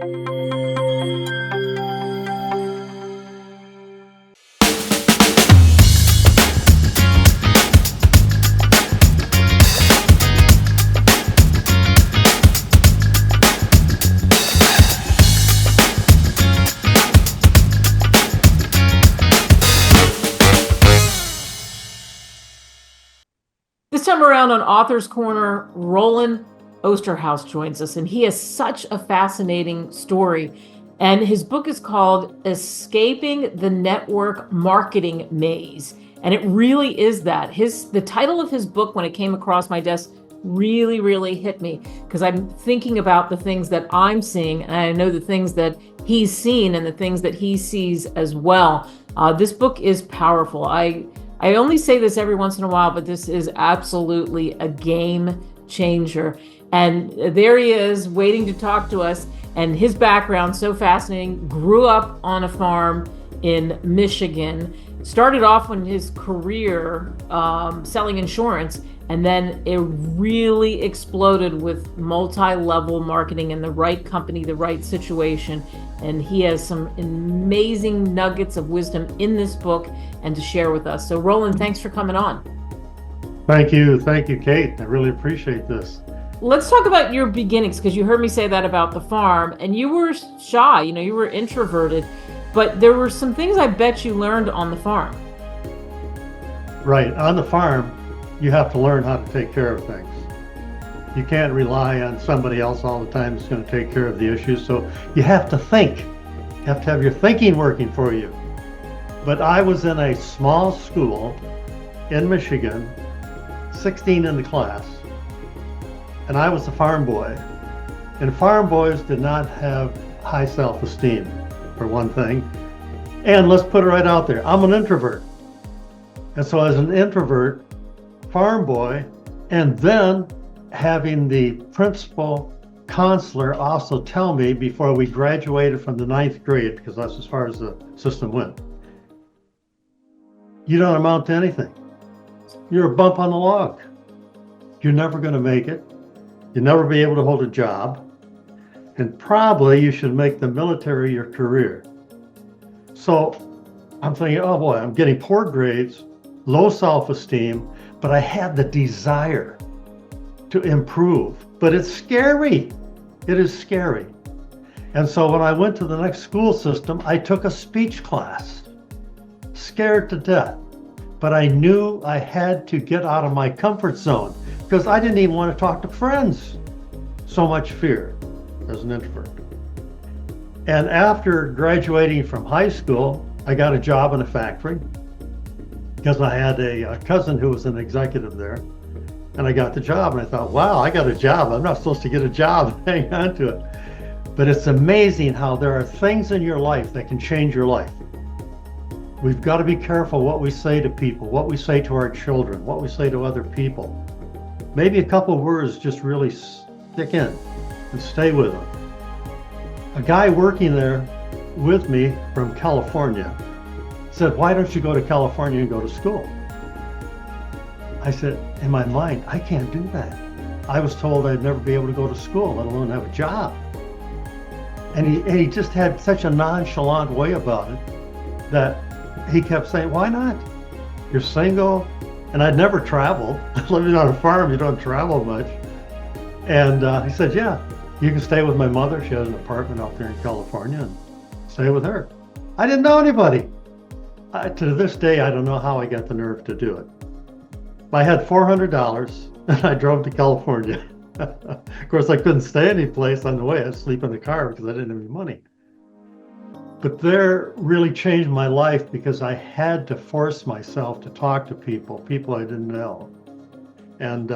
This time around on Author's Corner, Roland Oosterhouse joins us, and he has such a fascinating story. And his book is called Escaping the Network Marketing Maze. And it really is that. The title of his book, when it came across my desk, really hit me, because I'm thinking about the things that I'm seeing, and I know the things that he's seen and the things that he sees as well. This book is powerful. I only say this every once in a while, but this is absolutely a game changer. And there he is waiting to talk to us. And his background, so fascinating, grew up on a farm in Michigan, started off in his career selling insurance, and then it really exploded with multi-level marketing in the right company, the right situation. And he has some amazing nuggets of wisdom in this book and to share with us. So Roland, thanks for coming on. Thank you, Kate. I really appreciate this. Let's talk about your beginnings, because you heard me say that about the farm, and you were shy, you were introverted, but there were some things I bet you learned on the farm. Right, on the farm, you have to learn how to take care of things. You can't rely on somebody else all the time that's going to take care of the issues, so you have to think. You have to have your thinking working for you. But I was in a small school in Michigan, 16 in the class, and I was a farm boy. And farm boys did not have high self-esteem, for one thing. And let's put it right out there, I'm an introvert. And so as an introvert, farm boy, and then having the principal counselor also tell me before we graduated from the 9th grade, because that's as far as the system went, you don't amount to anything. You're a bump on the log. You're never going to make it. You'll never be able to hold a job. And probably you should make the military your career. So I'm thinking, oh boy, I'm getting poor grades, low self-esteem, but I had the desire to improve. But it's scary. It is scary. And so when I went to the next school system, I took a speech class, scared to death. But I knew I had to get out of my comfort zone because I didn't even want to talk to friends. So much fear as an introvert. And after graduating from high school, I got a job in a factory because I had a cousin who was an executive there. And I got the job and I thought, wow, I got a job. I'm not supposed to get a job. Hang on to it. But it's amazing how there are things in your life that can change your life. We've got to be careful what we say to people, what we say to our children, what we say to other people. Maybe a couple of words just really stick in and stay with them. A guy working there with me from California said, why don't you go to California and go to school? I said, in my mind, I can't do that. I was told I'd never be able to go to school, let alone have a job. And he just had such a nonchalant way about it that he kept saying, why not? You're single. And I'd never traveled. Living on a farm, you don't travel much. And he said, yeah, you can stay with my mother. She has an apartment out there in California, and stay with her. I didn't know anybody. To this day, I don't know how I got the nerve to do it. I had $400 and I drove to California. Of course, I couldn't stay any place on the way. I'd sleep in the car because I didn't have any money. But there really changed my life because I had to force myself to talk to people I didn't know. And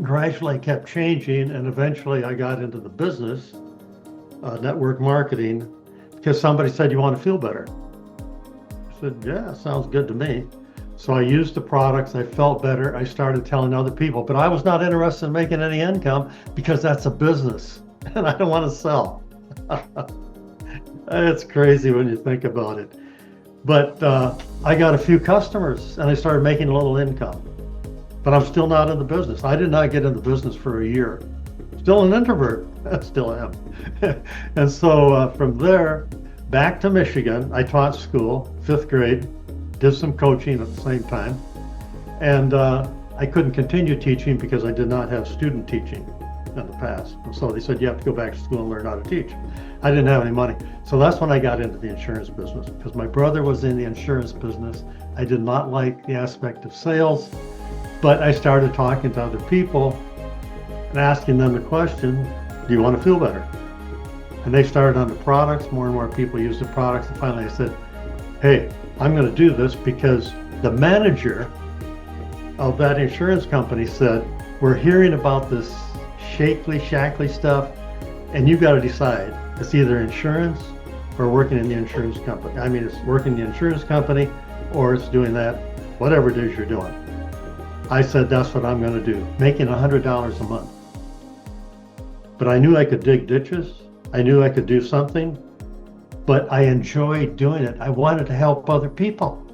gradually I kept changing, and eventually I got into the business, network marketing, because somebody said, you want to feel better? I said, yeah, sounds good to me. So I used the products, I felt better, I started telling other people, but I was not interested in making any income because that's a business and I don't want to sell. It's crazy when you think about it. But I got a few customers and I started making a little income, but I'm still not in the business. I did not get in the business for a year. still an introvert. I still am. And so from there, back to Michigan, I taught school, 5th grade, did some coaching at the same time. And I couldn't continue teaching because I did not have student teaching in the past. And so they said, you have to go back to school and learn how to teach. I didn't have any money. So that's when I got into the insurance business, because my brother was in the insurance business. I did not like the aspect of sales, but I started talking to other people and asking them the question, do you want to feel better? And they started on the products. More and more people use the products. And finally I said, hey, I'm going to do this because the manager of that insurance company said, we're hearing about this shackly stuff, and you've got to decide. It's either insurance or working in the insurance company. I mean, it's working in the insurance company or it's doing that, whatever it is you're doing. I said, that's what I'm going to do, making $100 a month. But I knew I could dig ditches. I knew I could do something, but I enjoyed doing it. I wanted to help other people,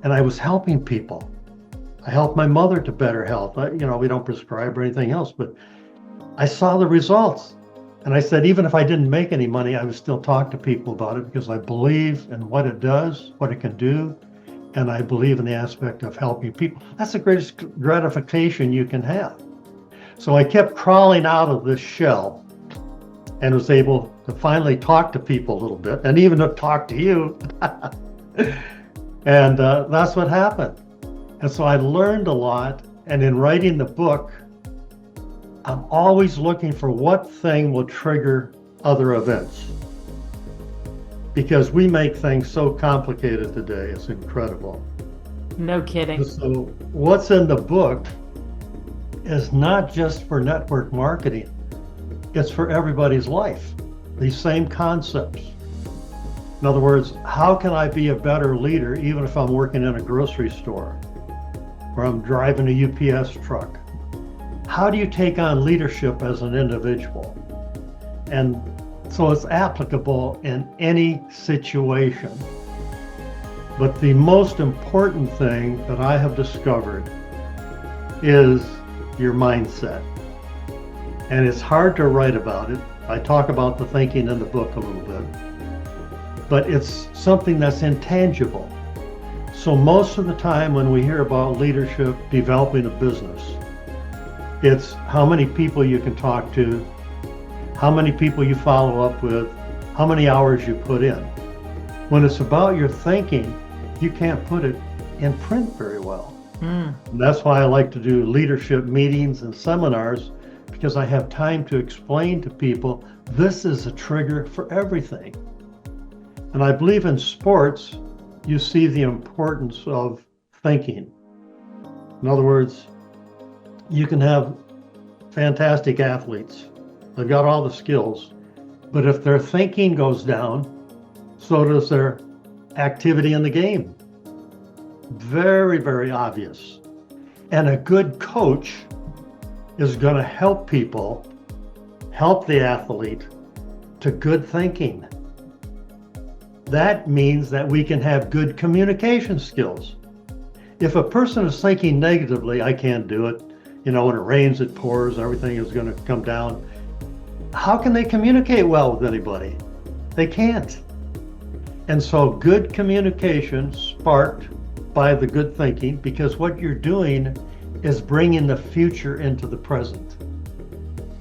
and I was helping people. I helped my mother to better health. We don't prescribe or anything else, but I saw the results. And I said, even if I didn't make any money, I would still talk to people about it because I believe in what it does, what it can do. And I believe in the aspect of helping people. That's the greatest gratification you can have. So I kept crawling out of this shell and was able to finally talk to people a little bit, and even to talk to you. And that's what happened. And so I learned a lot. And in writing the book, I'm always looking for what thing will trigger other events. Because we make things so complicated today, it's incredible. No kidding. So what's in the book is not just for network marketing, it's for everybody's life. These same concepts. In other words, how can I be a better leader even if I'm working in a grocery store or I'm driving a UPS truck? How do you take on leadership as an individual? And so it's applicable in any situation. But the most important thing that I have discovered is your mindset. And it's hard to write about it. I talk about the thinking in the book a little bit. But it's something that's intangible. So most of the time when we hear about leadership, developing a business, it's how many people you can talk to, how many people you follow up with, how many hours you put in. When it's about your thinking, you can't put it in print very well. And that's why I like to do leadership meetings and seminars, because I have time to explain to people, this is a trigger for everything. And I believe in sports, you see the importance of thinking. In other words, you can have fantastic athletes. They've got all the skills, but if their thinking goes down, so does their activity in the game. Very, very obvious. And a good coach is going to help people, help the athlete to good thinking. That means that we can have good communication skills. If a person is thinking negatively, I can't do it. When it rains, it pours, everything is going to come down. How can they communicate well with anybody? They can't. And so good communication sparked by the good thinking, because what you're doing is bringing the future into the present.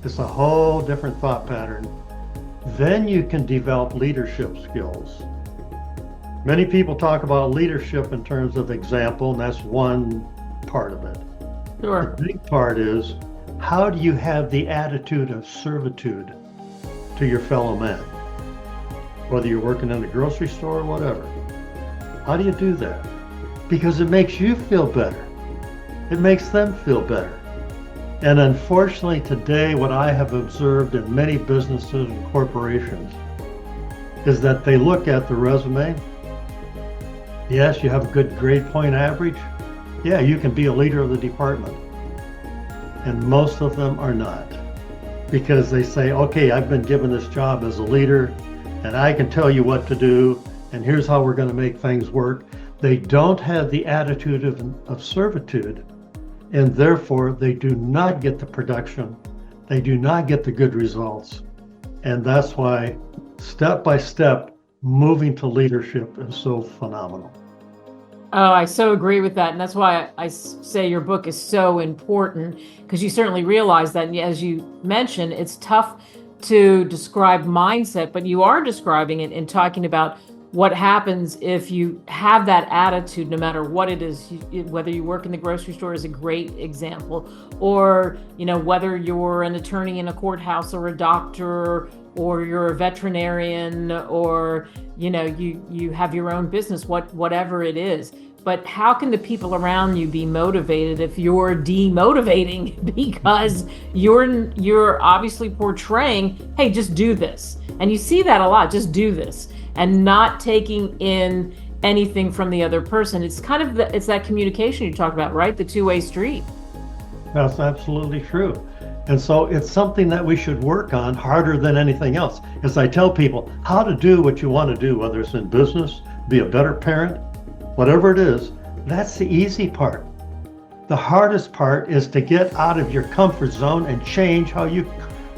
It's a whole different thought pattern. Then you can develop leadership skills. Many people talk about leadership in terms of example, and that's one part of it. Sure. The big part is, how do you have the attitude of servitude to your fellow man? Whether you're working in the grocery store or whatever. How do you do that? Because it makes you feel better. It makes them feel better. And unfortunately today, what I have observed in many businesses and corporations is that they look at the resume. Yes, you have a good grade point average. Yeah, you can be a leader of the department. And most of them are not. Because they say, okay, I've been given this job as a leader, and I can tell you what to do, and here's how we're going to make things work. They don't have the attitude of servitude, and therefore they do not get the production they do not get the good results. And that's why step by step, moving to leadership is so phenomenal. Oh, I so agree with that. And that's why I say your book is so important, because you certainly realize that. And as you mentioned, it's tough to describe mindset, but you are describing it and talking about what happens if you have that attitude, no matter what it is, whether you work in the grocery store is a great example, or, whether you're an attorney in a courthouse or a doctor, or you're a veterinarian, or, you have your own business, whatever it is. But how can the people around you be motivated if you're demotivating because you're obviously portraying, hey, just do this. And you see that a lot, just do this, and not taking in anything from the other person. It's kind of it's that communication you talked about, right? The two-way street. That's absolutely true. And so it's something that we should work on harder than anything else. As I tell people, how to do what you want to do, whether it's in business, be a better parent, whatever it is, that's the easy part. The hardest part is to get out of your comfort zone and change how you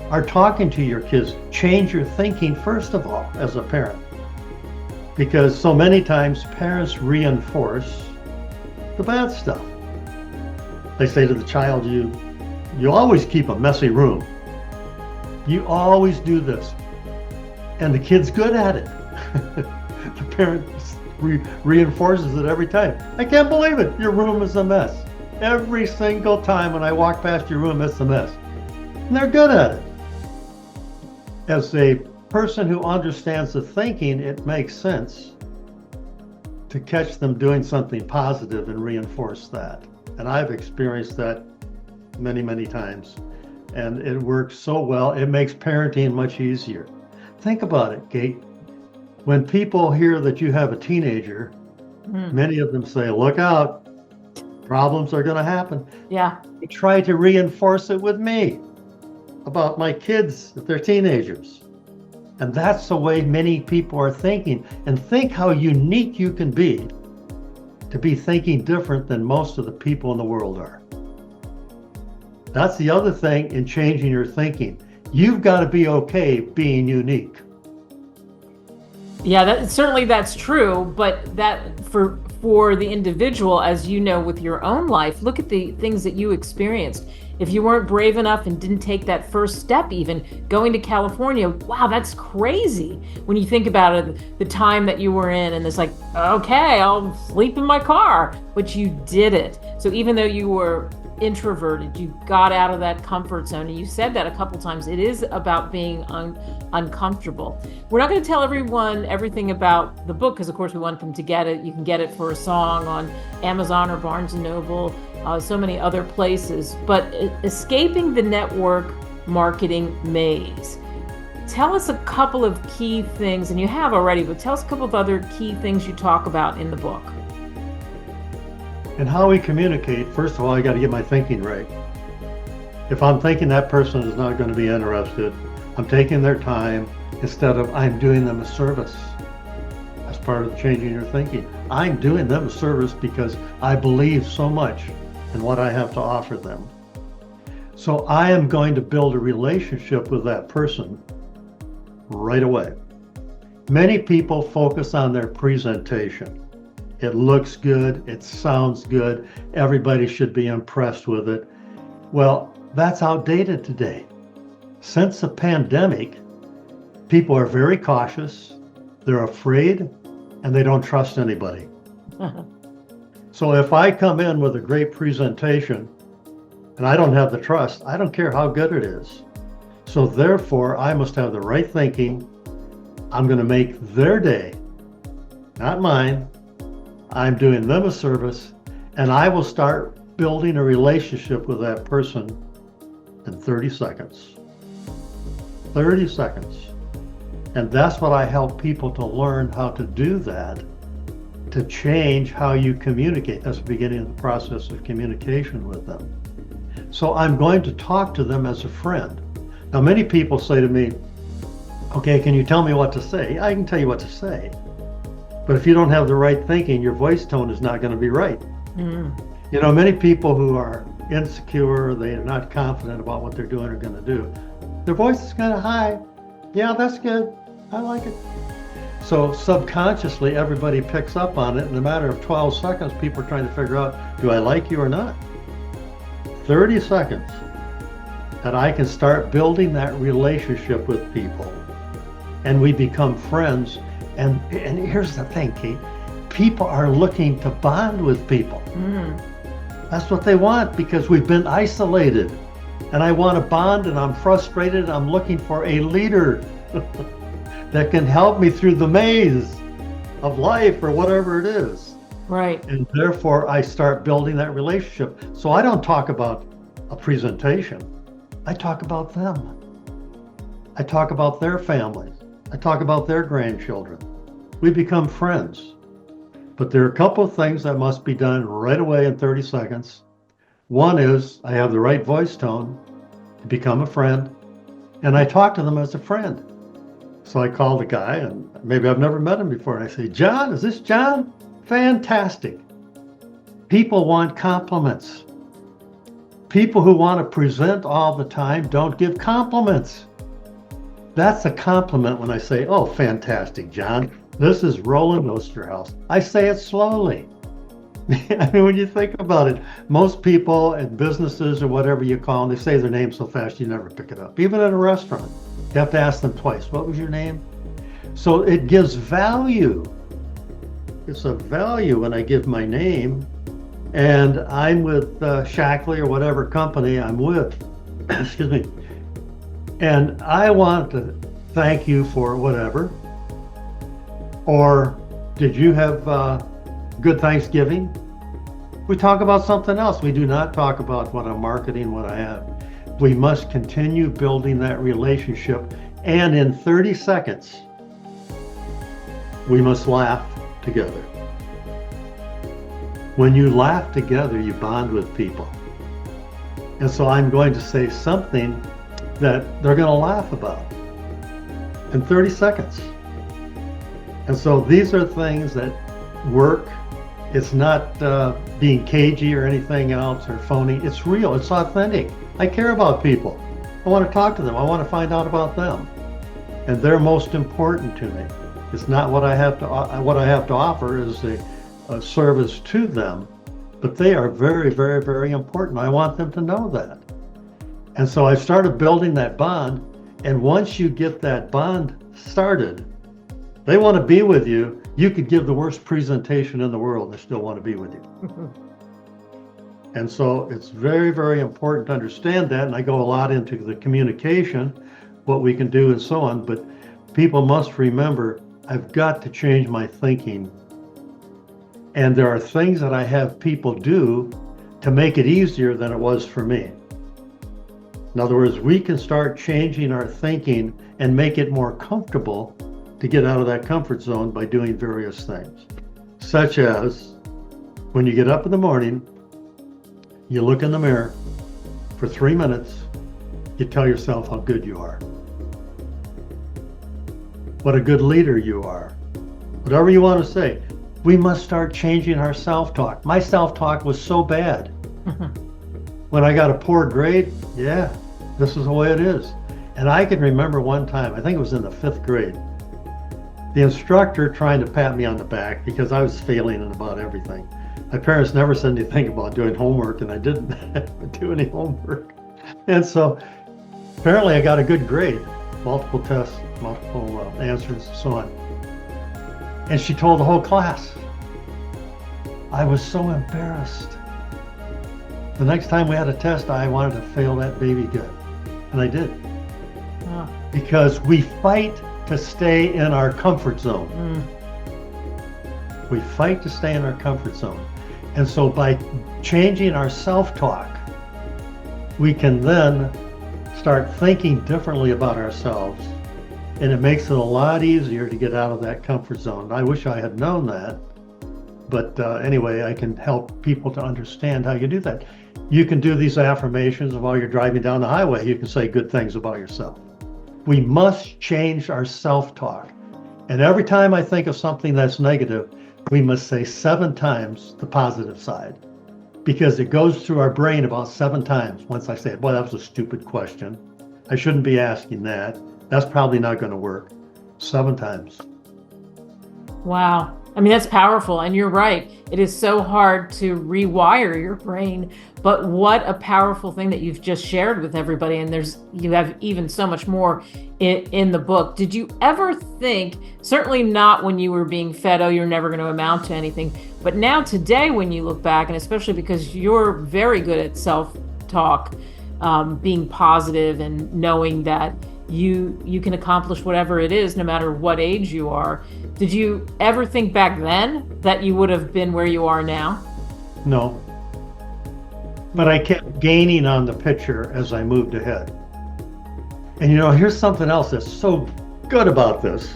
are talking to your kids. Change your thinking, first of all, as a parent. Because so many times parents reinforce the bad stuff. They say to the child, you always keep a messy room. You always do this. And the kid's good at it. The parent reinforces it every time. I can't believe it. Your room is a mess. Every single time when I walk past your room, it's a mess. And they're good at it. As a person who understands the thinking, it makes sense to catch them doing something positive and reinforce that. And I've experienced that many, many times. And it works so well. It makes parenting much easier. Think about it, Kate. When people hear that you have a teenager, many of them say, look out, problems are going to happen. Yeah. They try to reinforce it with me about my kids if they're teenagers. And that's the way many people are thinking. And think how unique you can be to be thinking different than most of the people in the world are. That's the other thing in changing your thinking. You've got to be okay being unique. Yeah, certainly that's true, but that for the individual, as you know, with your own life, look at the things that you experienced. If you weren't brave enough and didn't take that first step, even going to California, wow, that's crazy. When you think about it, the time that you were in, and it's like, okay, I'll sleep in my car, but you did it. So even though you were introverted, you got out of that comfort zone, and you said that a couple times. It is about being uncomfortable. We're not going to tell everyone everything about the book, because of course we want them to get it. You can get it for a song on Amazon or Barnes & Noble, so many other places. But escaping the network marketing maze. Tell us a couple of key things, and you have already, but tell us a couple of other key things you talk about in the book. And how we communicate, first of all, I got to get my thinking right. If I'm thinking that person is not going to be interested, I'm taking their time instead of I'm doing them a service. As part of changing your thinking, I'm doing them a service because I believe so much in what I have to offer them. So I am going to build a relationship with that person right away. Many people focus on their presentation. It looks good, it sounds good, everybody should be impressed with it. Well, that's outdated today. Since the pandemic, people are very cautious, they're afraid, and they don't trust anybody. So if I come in with a great presentation and I don't have the trust, I don't care how good it is. So therefore, I must have the right thinking. I'm going to make their day, not mine. I'm doing them a service, and I will start building a relationship with that person in 30 seconds. 30 seconds. And that's what I help people to learn how to do that, to change how you communicate. That's the beginning of the process of communication with them. So I'm going to talk to them as a friend. Now, many people say to me, okay, can you tell me what to say? I can tell you what to say. But if you don't have the right thinking, your voice tone is not going to be right. Many people who are insecure, they are not confident about what they're doing or going to do, their voice is kind of high. Yeah, that's good. I like it. So subconsciously, everybody picks up on it. In a matter of 12 seconds, people are trying to figure out, do I like you or not? 30 seconds, and I can start building that relationship with people, and we become friends. And here's the thing, Kate, people are looking to bond with people. That's what they want, because we've been isolated, and I want to bond, and I'm frustrated. I'm looking for a leader that can help me through the maze of life or whatever it is. Right. And therefore, I start building that relationship. So I don't talk about a presentation. I talk about them. I talk about their families. I talk about their grandchildren. We become friends. But there are a couple of things that must be done right away in 30 seconds. One is I have the right voice tone to become a friend, and I talk to them as a friend. So I call the guy, and maybe I've never met him before, and I say, John, is this John? Fantastic. People want compliments. People who want to present all the time don't give compliments. That's a compliment when I say, oh, fantastic, John. This is Roland Oosterhouse. I say it slowly. I mean, when you think about it, most people in businesses or whatever you call them, they say their name so fast you never pick it up. Even at a restaurant, you have to ask them twice, what was your name? So it gives value. It's a value when I give my name, and I'm with Shackley or whatever company I'm with. Excuse me. And I want to thank you for whatever. Or did you have good Thanksgiving? We talk about something else. We do not talk about what I'm marketing, what I have. We must continue building that relationship. And in 30 seconds, we must laugh together. When you laugh together, you bond with people. And so I'm going to say something that they're going to laugh about in 30 seconds. And so these are things that work. It's not being cagey or anything else or phony. It's real. It's authentic. I care about people. I want to talk to them. I want to find out about them. And they're most important to me. It's not what I have to offer is a service to them, but they are very, very, very important. I want them to know that. And so I started building that bond. And once you get that bond started, they want to be with you. You could give the worst presentation in the world and they still want to be with you. And so it's very, very important to understand that. And I go a lot into the communication, what we can do and so on. But people must remember, I've got to change my thinking. And there are things that I have people do to make it easier than it was for me. In other words, we can start changing our thinking and make it more comfortable to get out of that comfort zone by doing various things, such as when you get up in the morning, you look in the mirror for 3 minutes, you tell yourself how good you are, what a good leader you are, whatever you want to say. We must start changing our self-talk. My self-talk was so bad. When I got a poor grade, yeah, this is the way it is. And I can remember one time, I think it was in the 5th grade, the instructor trying to pat me on the back because I was failing in about everything. My parents never said anything about doing homework, and I didn't do any homework. And so apparently I got a good grade, multiple tests, multiple answers, and so on. And she told the whole class. I was so embarrassed. The next time we had a test, I wanted to fail that baby good. And I did. Oh. Because we fight to stay in our comfort zone. We fight to stay in our comfort zone. And so by changing our self-talk, we can then start thinking differently about ourselves. And it makes it a lot easier to get out of that comfort zone. I wish I had known that. But anyway, I can help people to understand how you do that. You can do these affirmations while you're driving down the highway. You can say good things about yourself. We must change our self-talk. And every time I think of something that's negative, we must say 7 times the positive side. because it goes through our brain about 7 times. Once I say, boy, that was a stupid question. I shouldn't be asking that. That's probably not going to work. 7 times. Wow. I mean, that's powerful. And you're right. It is so hard to rewire your brain. But what a powerful thing that you've just shared with everybody. And you have even so much more in the book. Did you ever think, certainly not when you were being fed, oh, you're never going to amount to anything, but now today when you look back, and especially because you're very good at self-talk, being positive and knowing that you can accomplish whatever it is, no matter what age you are. Did you ever think back then that you would have been where you are now? No. But I kept gaining on the picture as I moved ahead. And here's something else that's so good about this,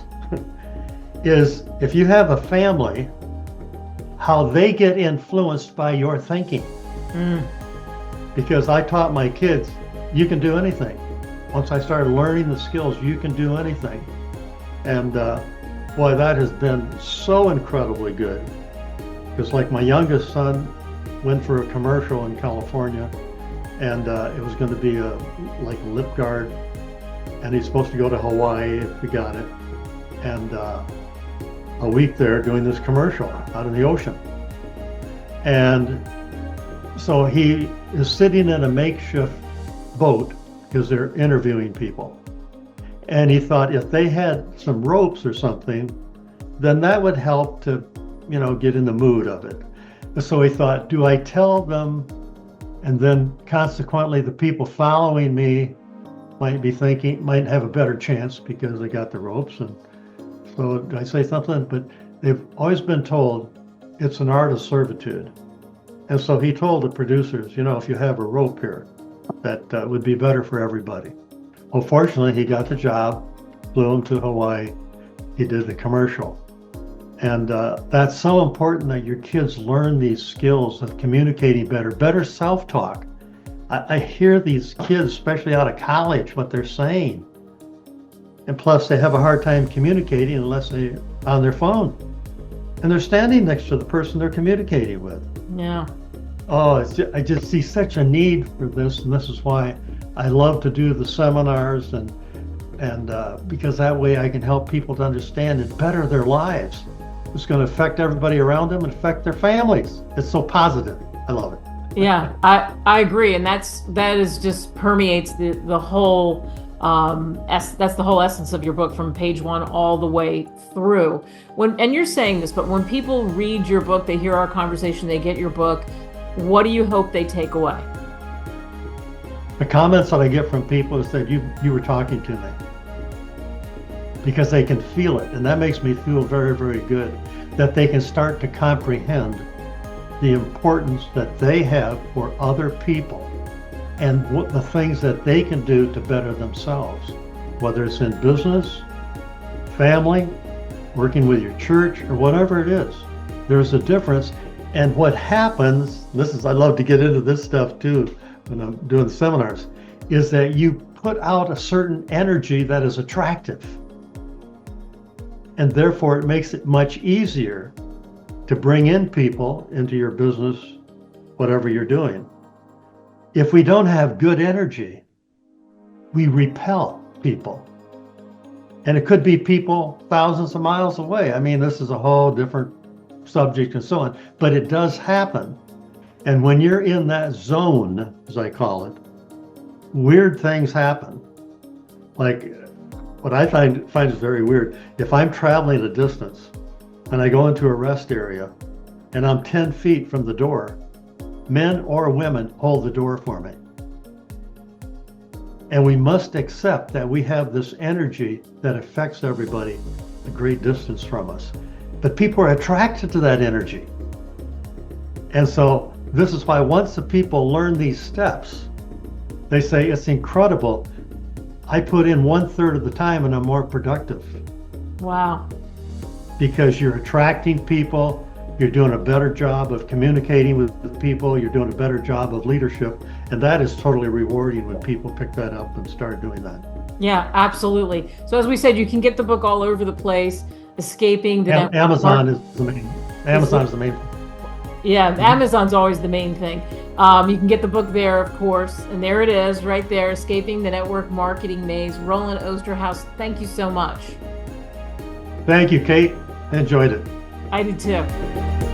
is if you have a family, how they get influenced by your thinking. Because I taught my kids, you can do anything. Once I started learning the skills, you can do anything. And boy, that has been so incredibly good. Because like my youngest son went for a commercial in California, and it was going to be like a lip guard, and he's supposed to go to Hawaii if he got it. And a week there doing this commercial out in the ocean. And so he is sitting in a makeshift boat because they're interviewing people. And he thought if they had some ropes or something, then that would help to, get in the mood of it. So he thought, do I tell them? And then consequently, the people following me might have a better chance because they got the ropes. And so did I say something? But they've always been told it's an art of servitude. And so he told the producers, if you have a rope here, that would be better for everybody. Well, fortunately, he got the job, flew him to Hawaii. He did the commercial. And that's so important that your kids learn these skills of communicating better self-talk. I hear these kids, especially out of college, what they're saying. And plus, they have a hard time communicating unless they're on their phone. And they're standing next to the person they're communicating with. Yeah. Oh, I just see such a need for this, and this is why I love to do the seminars, and because that way I can help people to understand and better their lives. It's going to affect everybody around them and affect their families. It's so positive. I love it. Yeah, I agree, and that is just permeates the whole. That's the whole essence of your book from page 1 all the way through. And you're saying this, but when people read your book, they hear our conversation, they get your book. What do you hope they take away? The comments that I get from people is that you were talking to me, because they can feel it, and that makes me feel very, very good, that they can start to comprehend the importance that they have for other people and what the things that they can do to better themselves, whether it's in business, family, working with your church, or whatever it is. There's a difference. And what happens, I love to get into this stuff too when I'm doing the seminars, is that you put out a certain energy that is attractive. And therefore it makes it much easier to bring in people into your business, whatever you're doing. If we don't have good energy, we repel people. And it could be people thousands of miles away. I mean, this is a whole different subject and so on, but it does happen. And when you're in that zone, as I call it, weird things happen. Like what I find is very weird. If I'm traveling a distance and I go into a rest area and I'm 10 feet from the door, men or women hold the door for me. And we must accept that we have this energy that affects everybody a great distance from us. But people are attracted to that energy. And so this is why once the people learn these steps, they say, it's incredible. I put in 1/3 of the time and I'm more productive. Wow. Because you're attracting people, you're doing a better job of communicating with people, you're doing a better job of leadership, and that is totally rewarding when people pick that up and start doing that. Yeah, absolutely. So as we said, you can get the book all over the place. Escaping the Amazon is the main. Amazon is the main. Yeah, Amazon's always the main thing. You can get the book there, of course, and there it is, right there, Escaping the Network Marketing Maze. Roland Oosterhouse, thank you so much. Thank you, Kate. Enjoyed it. I did too.